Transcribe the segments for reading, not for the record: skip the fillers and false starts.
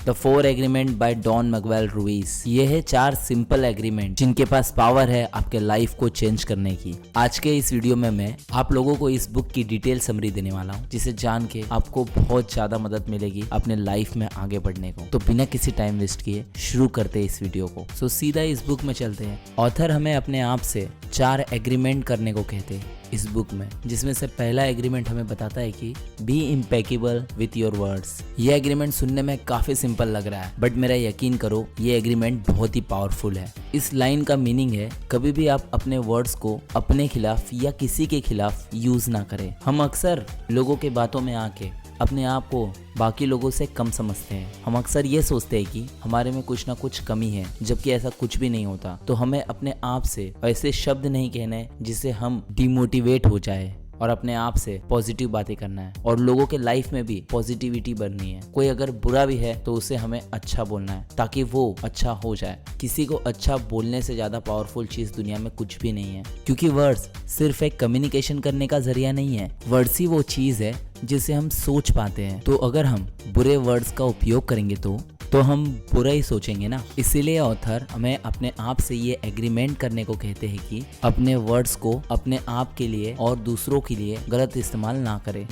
The 4 agreement by Don Miguel Ruiz. ये है 4 simple agreement जिनके पास पावर है आपके लाइफ को चेंज करने की। आज के इस वीडियो में मैं आप लोगों को इस बुक की डिटेल समरी देने वाला हूँ, जिसे जान के आपको बहुत ज्यादा मदद मिलेगी अपने लाइफ में आगे बढ़ने को। तो बिना किसी टाइम वेस्ट किए शुरू करते हैं इस वीडियो को। सो सीधा इस बुक में चलते हैं। ऑथर हमें अपने आप से 4 एग्रीमेंट करने को कहते हैं इस बुक में, जिसमें से पहला एग्रीमेंट हमें बताता है कि be impeccable with your words. ये एग्रीमेंट सुनने में काफी सिंपल लग रहा है, बट मेरा यकीन करो ये एग्रीमेंट बहुत ही पावरफुल है। इस लाइन का मीनिंग है कभी भी आप अपने वर्ड्स को अपने खिलाफ या किसी के खिलाफ यूज ना करें। हम अक्सर लोगों के बातों में आके अपने आप को बाकी लोगों से कम समझते हैं। हम अक्सर ये सोचते हैं कि हमारे में कुछ ना कुछ कमी है, जबकि ऐसा कुछ भी नहीं होता। तो हमें अपने आप से ऐसे शब्द नहीं कहने जिससे हम डिमोटिवेट हो जाए और अपने आप से पॉजिटिव बातें करना है और लोगों के लाइफ में भी पॉजिटिविटी भरनी है। कोई अगर बुरा भी है तो उसे हमें अच्छा बोलना है ताकि वो अच्छा हो जाए। किसी को अच्छा बोलने से ज्यादा पावरफुल चीज दुनिया में कुछ भी नहीं है, क्योंकि वर्ड्स सिर्फ एक कम्युनिकेशन करने का जरिया नहीं है। वर्ड्स ही वो चीज है जिसे हम सोच पाते हैं। तो अगर हम बुरे वर्ड्स का उपयोग करेंगे तो हम बुरा ही सोचेंगे ना। इसीलिए ऑथर हमें अपने आप से ये एग्रीमेंट करने को कहते हैं कि अपने वर्ड्स को अपने आप के लिए और दूसरों के लिए गलत इस्तेमाल ना करें।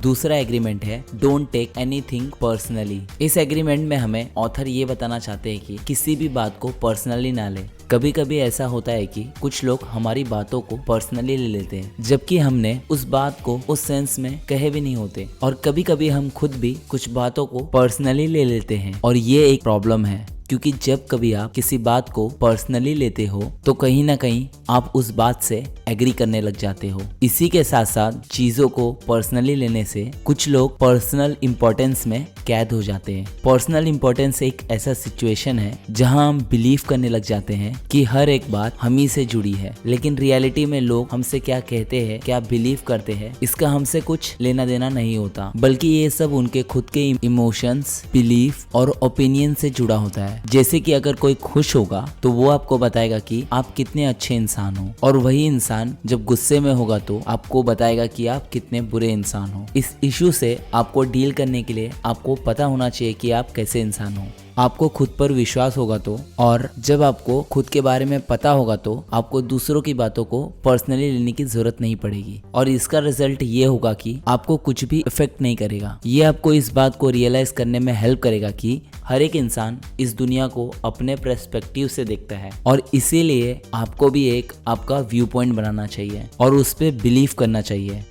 दूसरा एग्रीमेंट है डोंट टेक एनीथिंग पर्सनली। इस एग्रीमेंट में हमें ऑथर ये बताना चाहते हैं कि किसी भी बात को पर्सनली ना ले। कभी कभी ऐसा होता है कि कुछ लोग हमारी बातों को पर्सनली ले लेते हैं, जबकि हमने उस बात को उस सेंस में कहे भी नहीं होते। और कभी कभी हम खुद भी कुछ बातों को पर्सनली ले लेते हैं और ये एक प्रॉब्लम है, क्योंकि जब कभी आप किसी बात को पर्सनली लेते हो तो कहीं ना कहीं आप उस बात से एग्री करने लग जाते हो। इसी के साथ साथ चीजों को पर्सनली लेने से कुछ लोग पर्सनल इंपॉर्टेंस में कैद हो जाते हैं। पर्सनल इंपॉर्टेंस एक ऐसा सिचुएशन है जहां हम बिलीव करने लग जाते हैं कि हर एक बात हम ही से जुड़ी है, लेकिन रियलिटी में लोग हमसे क्या कहते हैं, क्या बिलीव करते हैं, इसका हमसे कुछ लेना देना नहीं होता, बल्कि ये सब उनके खुद के इमोशंस, बिलीफ और ओपिनियन से जुड़ा होता है। जैसे कि अगर कोई खुश होगा तो वो आपको बताएगा कि आप कितने अच्छे इंसान हो, और वही इंसान जब गुस्से में होगा तो आपको बताएगा कि आप कितने बुरे इंसान हो। इस इशू से आपको डील करने के लिए आपको पता होना चाहिए कि आप कैसे इंसान हो। आपको खुद पर विश्वास होगा तो, और जब आपको खुद के बारे में पता होगा तो आपको दूसरों की बातों को पर्सनली लेने की जरूरत नहीं पड़ेगी, और इसका रिजल्ट ये होगा कि आपको कुछ भी इफेक्ट नहीं करेगा। ये आपको इस बात को रियलाइज करने में हेल्प करेगा कि हर एक इंसान इस दुनिया को अपने पर्सपेक्टिव से देखता है, और इसीलिए आपको भी एक आपका व्यू पॉइंट बनाना चाहिए और उस पर बिलीव करना चाहिए।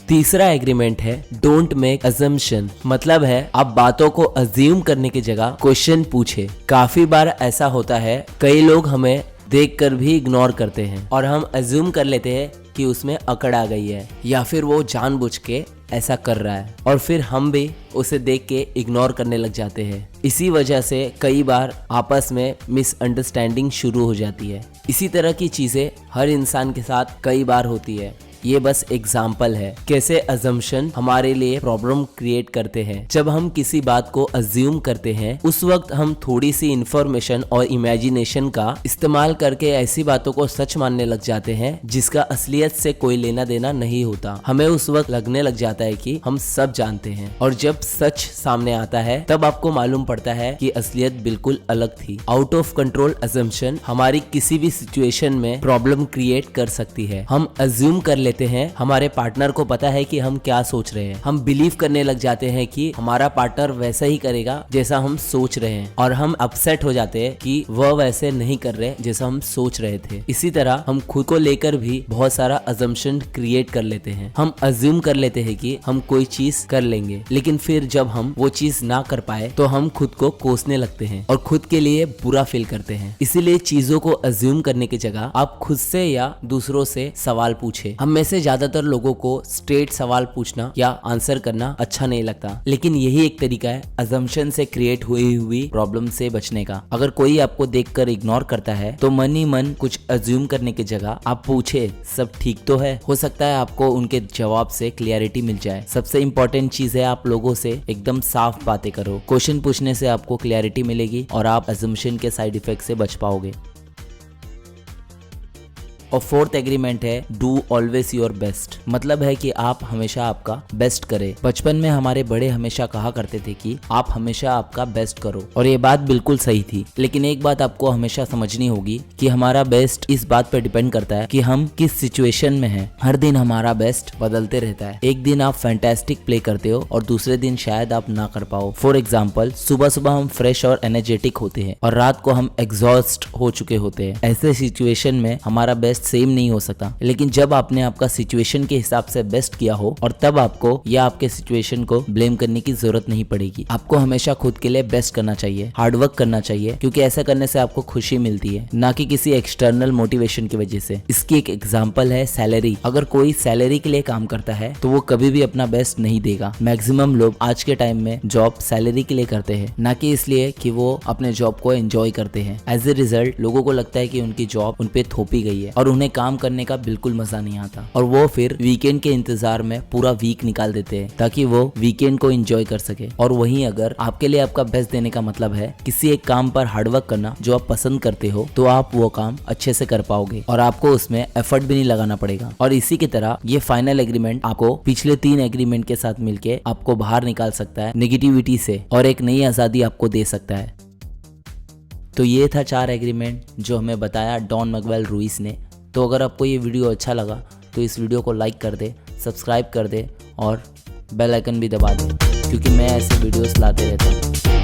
तीसरा एग्रीमेंट है डोंट मेक अजम्पशन। मतलब है आप बातों को अज्यूम करने की जगह क्वेश्चन पूछे। काफी बार ऐसा होता है, कई लोग हमें देखकर भी इग्नोर करते हैं और हम अज्यूम कर लेते हैं कि उसमें अकड़ आ गई है या फिर वो जानबूझ के ऐसा कर रहा है, और फिर हम भी उसे देख के इग्नोर करने लग जाते हैं। इसी वजह से कई बार आपस में मिसअंडरस्टैंडिंग शुरू हो जाती है। इसी तरह की चीजें हर इंसान के साथ कई बार होती है। ये बस एग्जाम्पल है कैसे अजम्पशन हमारे लिए प्रॉब्लम क्रिएट करते हैं। जब हम किसी बात को अज्यूम करते हैं उस वक्त हम थोड़ी सी इंफॉर्मेशन और इमेजिनेशन का इस्तेमाल करके ऐसी बातों को सच मानने लग जाते हैं जिसका असलियत से कोई लेना देना नहीं होता। हमें उस वक्त लगने लग जाता है कि हम सब जानते हैं, और जब सच सामने आता है तब आपको मालूम पड़ता है कि असलियत बिल्कुल अलग थी। आउट ऑफ कंट्रोल अजम्पशन हमारी किसी भी सिचुएशन में प्रॉब्लम क्रिएट कर सकती है। हम अज्यूम कर लेते हैं हमारे पार्टनर को पता है कि हम क्या सोच रहे हैं। हम बिलीव करने लग जाते हैं कि हमारा पार्टनर वैसा ही करेगा जैसा हम सोच रहे हैं, और हम अपसेट हो जाते हैं कि वह वैसे नहीं कर रहे जैसा हम सोच रहे थे। इसी तरह हम खुद को लेकर भी बहुत सारा अजम्पशन क्रिएट कर लेते हैं। हम अज्यूम कर लेते हैं कि हम कोई चीज कर लेंगे, लेकिन फिर जब हम वो चीज ना कर पाए तो हम खुद को कोसने लगते हैं और खुद के लिए बुरा फील करते हैं। इसीलिए चीजों को अज्यूम करने की जगह आप खुद से या दूसरों से सवाल पूछे। हम में से ज्यादातर लोगों को स्ट्रेट सवाल पूछना या आंसर करना अच्छा नहीं लगता, लेकिन यही एक तरीका है अजम्पशन से क्रिएट हुई प्रॉब्लम से बचने का। अगर कोई आपको देखकर इग्नोर करता है तो मन ही मन कुछ अज्यूम करने की जगह आप पूछे सब ठीक तो है। हो सकता है आपको उनके जवाब से क्लियरिटी मिल जाए। सबसे इम्पोर्टेंट चीज है आप लोगों से एकदम साफ बातें करो। क्वेश्चन पूछने से आपको क्लियरिटी मिलेगी और आप अजम्पशन के साइड इफेक्ट से बच पाओगे। और फोर्थ एग्रीमेंट है डू ऑलवेज योर बेस्ट। मतलब है कि आप हमेशा आपका बेस्ट करें। बचपन में हमारे बड़े हमेशा कहा करते थे कि आप हमेशा आपका बेस्ट करो, और ये बात बिल्कुल सही थी। लेकिन एक बात आपको हमेशा समझनी होगी कि हमारा बेस्ट इस बात पर डिपेंड करता है कि हम किस सिचुएशन में हैं। हर दिन हमारा बेस्ट बदलते रहता है। एक दिन आप फैंटास्टिक प्ले करते हो और दूसरे दिन शायद आप ना कर पाओ। फॉर एग्जाम्पल, सुबह सुबह हम फ्रेश और एनर्जेटिक होते हैं और रात को हम एग्जॉस्ट हो चुके होते हैं। ऐसे सिचुएशन में हमारा बेस्ट सेम नहीं हो सकता। लेकिन जब आपने आपका सिचुएशन के हिसाब से बेस्ट किया हो, और तब आपको या आपके सिचुएशन को ब्लेम करने की जरूरत नहीं पड़ेगी। आपको हमेशा खुद के लिए बेस्ट करना चाहिए, हार्डवर्क करना चाहिए, क्योंकि ऐसा करने से आपको खुशी मिलती है, ना कि किसी एक्सटर्नल मोटिवेशन की वजह से। इसकी एक एग्जांपल है सैलरी। अगर कोई सैलरी के लिए काम करता है तो वो कभी भी अपना बेस्ट नहीं देगा। मैक्सिमम लोग आज के टाइम में जॉब सैलरी के लिए करते हैं, ना कि इसलिए कि वो अपने जॉब को एंजॉय करते हैं। एज ए रिजल्ट लोगों को लगता है कि उनकी जॉब उन पे थोपी गई है और उन्हें काम करने का बिल्कुल मजा नहीं आता, और वो फिर वीकेंड के इंतजार में पूरा वीक निकाल देते हैं ताकि वो वीकेंड को एंजॉय कर सके। और वहीं अगर आपके लिए आपका बेस्ट देने का मतलब है किसी एक काम पर हार्डवर्क करना जो आप पसंद करते हो, तो आप वो काम अच्छे से कर पाओगे और आपको उसमें एफर्ट भी नहीं लगाना पड़ेगा। और इसी की तरह ये फाइनल एग्रीमेंट आपको पिछले 3 एग्रीमेंट के साथ मिलके आपको बाहर निकाल सकता है नेगेटिविटी से, और एक नई आजादी आपको दे सकता है। तो ये था 4 एग्रीमेंट जो हमें बताया डॉन मैगवेल रुइस ने। तो अगर आपको ये वीडियो अच्छा लगा तो इस वीडियो को लाइक कर दे, सब्सक्राइब कर दे और बेल आइकन भी दबा दे, क्योंकि मैं ऐसे वीडियोस लाते रहता हूँ।